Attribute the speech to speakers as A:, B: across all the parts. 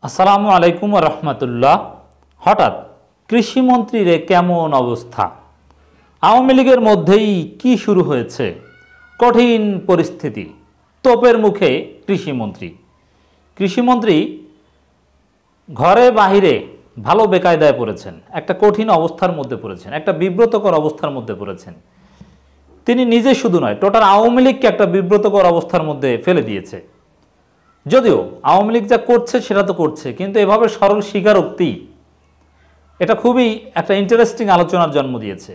A: আসসালামু আলাইকুম রহমতুল্লাহ। হঠাৎ কৃষিমন্ত্রীর কেমন অবস্থা? আওয়ামী লীগের মধ্যেই কি শুরু হয়েছে? কঠিন পরিস্থিতি, তোপের মুখে কৃষিমন্ত্রী ঘরে বাহিরে ভালো বেকায়দায় পড়েছেন, একটা কঠিন অবস্থার মধ্যে পড়েছেন, একটা বিব্রতকর অবস্থার মধ্যে পড়েছেন। তিনি নিজে শুধু নয়, টোটাল আওয়ামী লীগকে একটা বিব্রতকর অবস্থার মধ্যে ফেলে দিয়েছে। যদিও আওয়ামী লীগ যা করছে সেটা তো করছে, কিন্তু এভাবে সরল স্বীকারোক্তি, এটা খুবই একটা ইন্টারেস্টিং আলোচনার জন্ম দিয়েছে।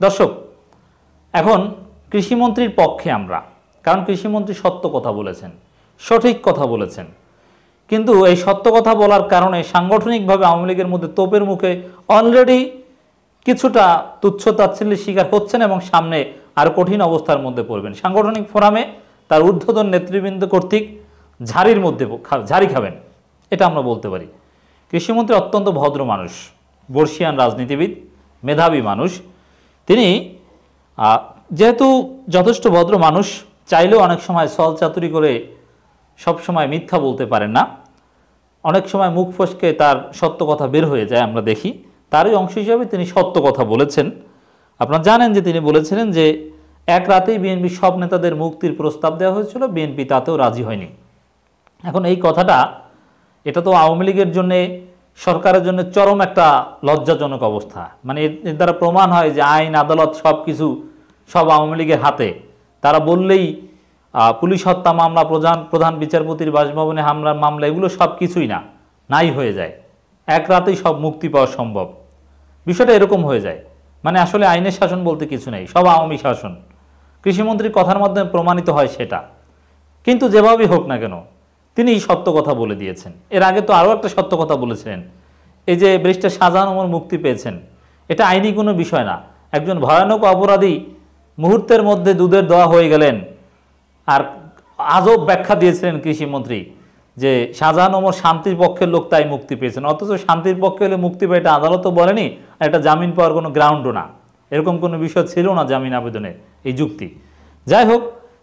A: দর্শক, এখন কৃষিমন্ত্রীর পক্ষে আমরা, কারণ কৃষিমন্ত্রী সত্য কথা বলেছেন, সঠিক কথা বলেছেন, কিন্তু এই সত্য কথা বলার কারণে সাংগঠনিকভাবে আওয়ামী লীগের মধ্যে তোপের মুখে অলরেডি কিছুটা তুচ্ছ-তাচ্ছিল্যের শিকার হচ্ছেন এবং সামনে আরও কঠিন অবস্থার মধ্যে পড়বেন। সাংগঠনিক ফোরামে তার ঊর্ধ্বতন নেতৃবৃন্দ কর্তৃক ঝাড়ি খাবেন, এটা আমরা বলতে পারি। কৃষিমন্ত্রী অত্যন্ত ভদ্র মানুষ, বর্ষিয়ান রাজনীতিবিদ, মেধাবী মানুষ। তিনি যেহেতু যথেষ্ট ভদ্র মানুষ, চাইলেও অনেক সময় ছলচাতুরি করে সব সময় মিথ্যা বলতে পারেন না। অনেক সময় মুখ ফসকে তার সত্য কথা বের হয়ে যায়, আমরা দেখি। তারই অংশ হিসাবে তিনি সত্য কথা বলেছেন। আপনারা জানেন যে তিনি বলেছিলেন যে এক রাতেই বিএনপি সব নেতাদের মুক্তির প্রস্তাব দেওয়া হয়েছিল, বিএনপি তাতেও রাজি হয়নি। এখন এই কথাটা, এটা তো আওয়ামী লীগের জন্য, সরকারের জন্য চরম একটা লজ্জাজনক অবস্থা। মানে এর দ্বারা প্রমাণ হয় যে আইন আদালত সব আওয়ামী লীগের হাতে। তারা বললেই পুলিশ হত্যা মামলা, প্রধান বিচারপতির বাসভবনে হামলার মামলা, এগুলো সব কিছুই নাই হয়ে যায়। এক রাতেই সব মুক্তি পাওয়া সম্ভব। বিষয়টা এরকম হয়ে যায়। মানে আসলে আইনের শাসন বলতে কিছু নেই, সব আওয়ামী শাসন। কৃষিমন্ত্রীর কথার মাধ্যমে প্রমাণিত হয় সেটা। কিন্তু যেভাবেই হোক না কেন, তিনি সত্য কথা বলে দিয়েছেন। এর আগে তো আরও একটা সত্য কথা বলেছিলেন, এই যে ব্যারিস্টার শাহজাহান ওমর মুক্তি পেয়েছেন, এটা আইনি কোনো বিষয় না। একজন ভয়ানক অপরাধী মুহূর্তের মধ্যে দুধের দোয়া হয়ে গেলেন। আর আজব ব্যাখ্যা দিয়েছিলেন কৃষিমন্ত্রী যে শাহজাহান ওমর শান্তির পক্ষের লোক, তাই মুক্তি পেয়েছেন। অথচ শান্তির পক্ষে হলে মুক্তি পায়, এটা আদালতও বলেনি, আর এটা জামিন পাওয়ার কোনো গ্রাউন্ডও না, এরকম কোনো বিষয় ছিল না জামিন আবেদনের এই যুক্তি। যাই হোক,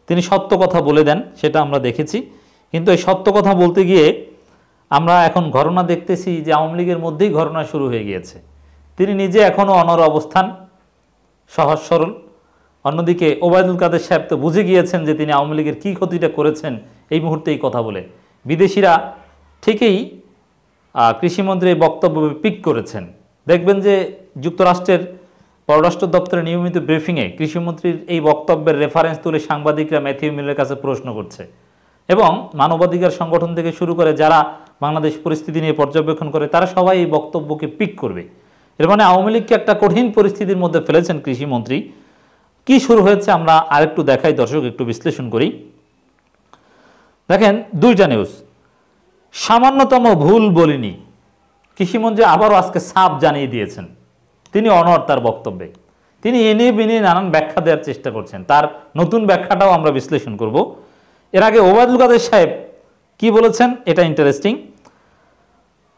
A: তিনি সত্য কথা বলে দেন, সেটা আমরা দেখেছি। কিন্তু এই সত্য কথা বলতে গিয়ে আমরা এখন ঘটনা দেখতেছি যে আওয়ামী লীগের মধ্যেই ঘটনা শুরু হয়ে গিয়েছে। তিনি নিজে এখনও অনড় অবস্থান, সহজ সরল। অন্যদিকে ওবায়দুল কাদের সাহেব তো বুঝে গিয়েছেন যে তিনি আওয়ামী লীগের কী ক্ষতিটা করেছেন এই মুহূর্তে এই কথা বলে। বিদেশিরা ঠিকই কৃষিমন্ত্রীর এই বক্তব্য পিক করেছেন। দেখবেন যে যুক্তরাষ্ট্রের পররাষ্ট্র দপ্তরের নিয়মিত ব্রিফিংয়ে কৃষিমন্ত্রীর এই বক্তব্যের রেফারেন্স তুলে সাংবাদিকরা ম্যাথিউ মিলের কাছে প্রশ্ন করছে, এবং মানবাধিকার সংগঠন থেকে শুরু করে যারা বাংলাদেশ পরিস্থিতি নিয়ে পর্যবেক্ষণ করে, তারা সবাই এই বক্তব্যকে পিক করবে। এর মানে আওয়ামী লীগকে একটা কঠিন পরিস্থিতির মধ্যে ফেলেছেন কৃষিমন্ত্রী। কি শুরু হয়েছে আমরা আরেকটু দেখাই, দর্শক একটু বিশ্লেষণ করি। দেখেন, দুইটা নিউজ। সামান্যতম ভুল বলিনি, কৃষিমন্ত্রী আবারও আজকে সাফ জানিয়ে দিয়েছেন। তিনি অনড় তার বক্তব্যে, তিনি এনে বিনিয়ে নানান ব্যাখ্যা দেওয়ার চেষ্টা করছেন। তার নতুন ব্যাখ্যাটাও আমরা বিশ্লেষণ করব। এর আগে ওবায়দুল কাদের সাহেব কি বলেছেন, এটা ইন্টারেস্টিং।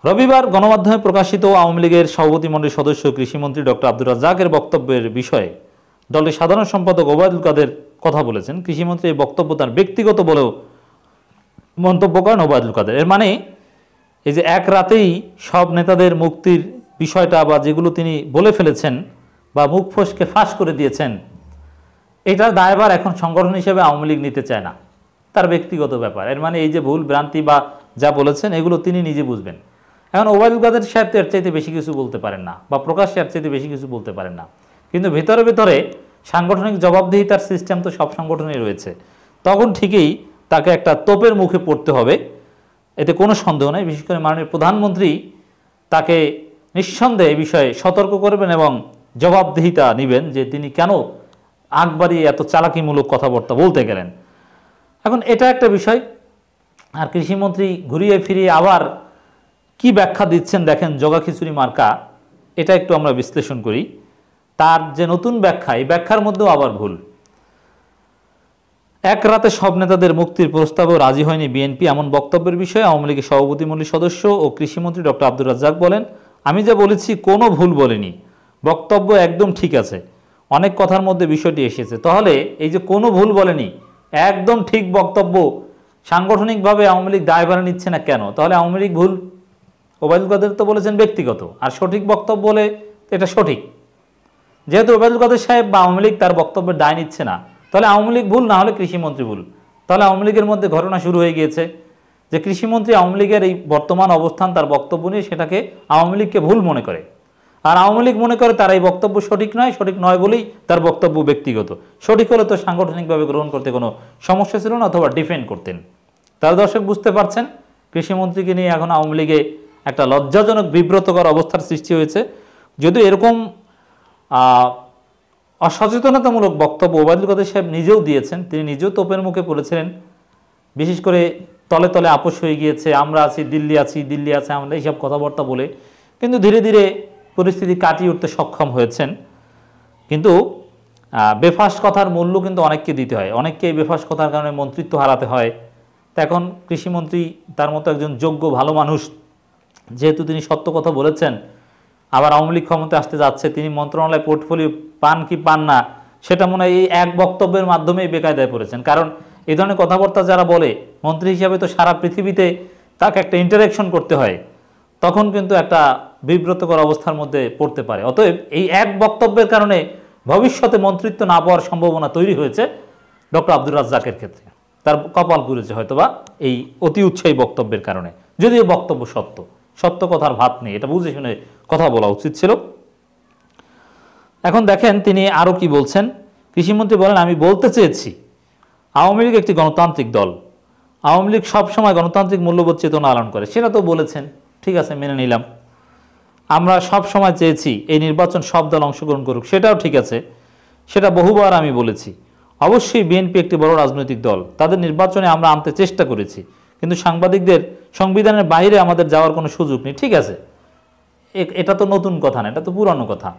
A: রবিবার গণমাধ্যমে প্রকাশিত আওয়ামী লীগের সভাপতিমণ্ডলীর সদস্য কৃষিমন্ত্রী ডক্টর আব্দুর রাজ্জাকের বক্তব্যের বিষয়ে দলের সাধারণ সম্পাদক ওবায়দুল কাদের কথা বলেছেন। কৃষিমন্ত্রী এই বক্তব্য তার ব্যক্তিগত বলেও মন্তব্য করেন ওবায়দুল কাদের। এর মানে এই যে এক রাতেই সব নেতাদের মুক্তির বিষয়টা, বা যেগুলো তিনি বলে ফেলেছেন বা মুখ ফসকে ফাঁস করে দিয়েছেন, এটার দায়ভার এখন সংগঠন হিসেবে আওয়ামী লীগ নিতে চায় না, তার ব্যক্তিগত ব্যাপার। এর মানে এই যে ভুল ভ্রান্তি বা যা বলেছেন, এগুলো তিনি নিজে বুঝবেন। এখন ওবায়দুল কাদের সাহেব এর চাইতে বেশি কিছু বলতে পারেন না, বা প্রকাশ্যে এর চাইতে বেশি কিছু বলতে পারেন না। কিন্তু ভেতরে ভেতরে সাংগঠনিক জবাবদিহিতার সিস্টেম তো সব সংগঠনেই রয়েছে। তখন ঠিকই তাকে একটা তোপের মুখে পড়তে হবে, এতে কোনো সন্দেহ নেই। বিশেষ করে মাননীয় প্রধানমন্ত্রী তাকে নিঃসন্দেহে এই বিষয়ে সতর্ক করবেন এবং জবাবদিহিতা নেবেন যে তিনি কেন আগ বাড়িয়ে এত চালাকিমূলক কথাবার্তা বলতে গেলেন। এখন এটা একটা বিষয়। আর কৃষিমন্ত্রী ঘুরিয়ে ফিরিয়ে আবার কি ব্যাখ্যা দিচ্ছেন দেখেন, জগা খিচুড়ি মার্কা। এটা একটু আমরা বিশ্লেষণ করি। তার যে নতুন ব্যাখ্যা, এই ব্যাখ্যার মধ্যেও আবার ভুল। এক রাতে সব নেতাদের মুক্তির প্রস্তাবেও রাজি হয়নি বিএনপি, এমন বক্তব্যের বিষয়ে আওয়ামী লীগের সভাপতিমণ্ডলীর সদস্য ও কৃষিমন্ত্রী ডক্টর আব্দুর রাজ্জাক বলেন, আমি যা বলেছি কোনো ভুল বলিনি, বক্তব্য একদম ঠিক আছে, অনেক কথার মধ্যে বিষয়টি এসেছে। তাহলে এই যে কোনো ভুল বলেনি, একদম ঠিক বক্তব্য, সাংগঠনিকভাবে আওয়ামী লীগ দায়ভার নিচ্ছে না কেন? তাহলে আওয়ামী লীগ ভুল ওবায়দুল কাদের তো বলেছেন ব্যক্তিগত, আর সঠিক বক্তব্য বলে এটা সঠিক। যেহেতু ওবায়দুল কাদের সাহেব বা আওয়ামী লীগ তার বক্তব্যের দায় নিচ্ছে না, তাহলে আওয়ামী লীগ ভুল, না হলে কৃষিমন্ত্রী ভুল। তাহলে আওয়ামী লীগের মধ্যে ঘটনা শুরু হয়ে গিয়েছে যে কৃষিমন্ত্রী আওয়ামী লীগের এই বর্তমান অবস্থান, তার বক্তব্য নিয়ে সেটাকে আওয়ামী লীগকে ভুল মনে করে, আর আওয়ামী লীগ মনে করে তার এই বক্তব্য সঠিক নয় বলেই তার বক্তব্য ব্যক্তিগত। সঠিক হলে তো সাংগঠনিকভাবে গ্রহণ করতে কোনো সমস্যা ছিল না, অথবা ডিফেন্ড করতেন। তার দর্শক বুঝতে পারছেন কৃষিমন্ত্রীকে নিয়ে এখন আওয়ামী লীগে একটা লজ্জাজনক বিব্রতকর অবস্থার সৃষ্টি হয়েছে। যদিও এরকম অসচেতনতামূলক বক্তব্য ওবায়দুল কাদের সাহেব নিজেও দিয়েছেন, তিনি নিজেও তোপের মুখে পড়েছিলেন, বিশেষ করে তলে তলে আপোষ হয়ে গিয়েছে, আমরা আছি দিল্লি আছে আমরা এইসব কথাবার্তা বলে, কিন্তু ধীরে ধীরে পরিস্থিতি কাটিয়ে উঠতে সক্ষম হয়েছেন। কিন্তু বেফাস কথার মূল্য কিন্তু অনেককে দিতে হয়, অনেককে এই বেফাস কথার কারণে মন্ত্রিত্ব হারাতে হয়। তা এখন কৃষিমন্ত্রী তার মতো একজন যোগ্য ভালো মানুষ, যেহেতু তিনি সত্য কথা বলেছেন, আবার আওয়ামী লীগ ক্ষমতায় আসতে যাচ্ছে, তিনি মন্ত্রণালয় পোর্টফোলিও পান কি পান না সেটা মনে হয় এই এক বক্তব্যের মাধ্যমেই বেকায়দায় পড়েছেন। কারণ এই ধরনের কথাবার্তা যারা বলে, মন্ত্রী হিসাবে তো সারা পৃথিবীতে তাকে একটা ইন্টারেকশন করতে হয়, তখন কিন্তু একটা বিব্রতকর অবস্থার মধ্যে পড়তে পারে। অতএব এই এক বক্তব্যের কারণে ভবিষ্যতে মন্ত্রিত্ব না পাওয়ার সম্ভাবনা তৈরি হয়েছে ডক্টর আব্দুর রাজ্জাকের ক্ষেত্রে, তার কপাল পুড়েছে হয়তোবা এই অতি উৎসাহী বক্তব্যের কারণে। যদিও বক্তব্য সত্য কথার ভাত নেই, এটা বুঝে শুনে কথা বলা উচিত ছিল। এখন দেখেন তিনি আরও কি বলছেন। কৃষিমন্ত্রী বলেন, আমি বলতে চেয়েছি আওয়ামী লীগ একটি গণতান্ত্রিক দল, আওয়ামী লীগ সবসময় গণতান্ত্রিক মূল্যবোধ চেতনা লালন করে, সেটা তো বলেছেন, ঠিক আছে মেনে নিলাম। আমরা সব সময় চেয়েছি এই নির্বাচন সব দল অংশগ্রহণ করুক, সেটাও ঠিক আছে, সেটা বহুবার আমি বলেছি। অবশ্যই বিএনপি একটি বড় রাজনৈতিক দল, তাদের নির্বাচনে আমরা আনতে চেষ্টা করেছি, কিন্তু সাংবাদিকদের সংবিধানের বাইরে আমাদের যাওয়ার কোনো সুযোগ নেই, ঠিক আছে। এটা তো নতুন কথা না, এটা তো পুরানো কথা।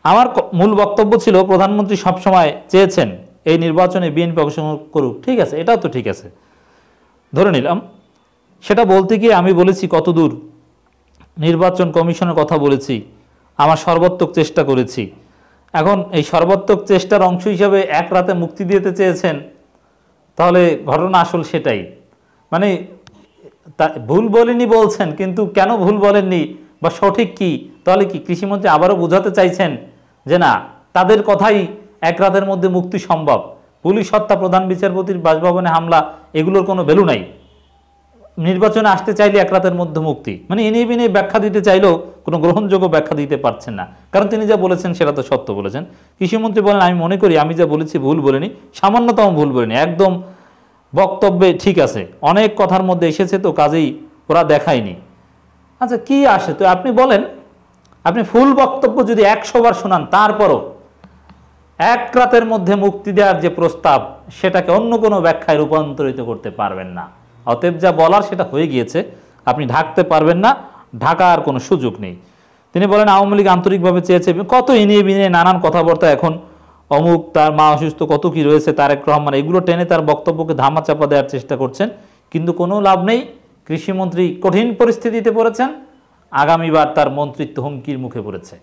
A: আমার মূল বক্তব্য ছিল প্রধানমন্ত্রী সবসময় চেয়েছেন এই নির্বাচনে বিএনপি অংশগ্রহণ করুক, ঠিক আছে, এটাও তো ঠিক আছে, ধরে নিলাম। সেটা বলতে গিয়ে আমি বলেছি কতদূর নির্বাচন কমিশনের কথা বলেছি, আমার সর্বাত্মক চেষ্টা করেছি। এখন এই সর্বাত্মক চেষ্টার অংশ হিসাবে এক রাতে মুক্তি দিতে চেয়েছেন, তাহলে ঘটনা আসল সেটাই। মানে ভুল বলেনি বলছেন, কিন্তু কেন ভুল বলেননি বা সঠিক কি, তাহলে কি কৃষিমন্ত্রী আবারও বোঝাতে চাইছেন যে না, তাদের কথাই এক রাতের মধ্যে মুক্তি সম্ভব, পুলিশ হত্যা, প্রধান বিচারপতির বাসভবনে হামলা, এগুলোর কোনো ভ্যালু নাই, নির্বাচনে আসতে চাইলে এক রাতের মধ্যে মুক্তি, মানে এনে বিনে ব্যাখ্যা দিতে চাইলেও কোনো গ্রহণযোগ্য ব্যাখ্যা দিতে পারছেন না, কারণ তিনি যা বলেছেন সেটা তো সত্য বলেছেন। কৃষিমন্ত্রী বলেন, আমি মনে করি আমি যা বলেছি ভুল বলিনি, সামান্যতম ভুল বলিনি, একদম বক্তব্যে ঠিক আছে, অনেক কথার মধ্যে এসেছে তো কাজেই ওরা দেখায়নি। আচ্ছা কি আসে তো আপনি বলেন, আপনি ফুল বক্তব্য যদি 100 বার শোনান, তারপরও এক রাতের মধ্যে মুক্তি দেওয়ার যে প্রস্তাব, সেটাকে অন্য কোনো ব্যাখ্যায় রূপান্তরিত করতে পারবেন না। অতএব যা বলার সেটা হয়ে গিয়েছে, আপনি ঢাকতে পারবেন না, ঢাকার কোনো সুযোগ নেই। তিনি বলেন, আওয়ামী লীগ আন্তরিকভাবে চেয়েছে, কত ইনিয়ে বিনিয়ে নানান কথাবার্তা, এখন অমুক, তার মা অসুস্থ, কত কি রয়েছে, তারেক রহমান, এগুলো টেনে তার বক্তব্যকে ধামাচাপা দেওয়ার চেষ্টা করছেন, কিন্তু কোনো লাভ নেই। কৃষিমন্ত্রী কঠিন পরিস্থিতিতে পড়েছেন, আগামীবার তার মন্ত্রিত্ব হুমকির মুখে পড়েছে।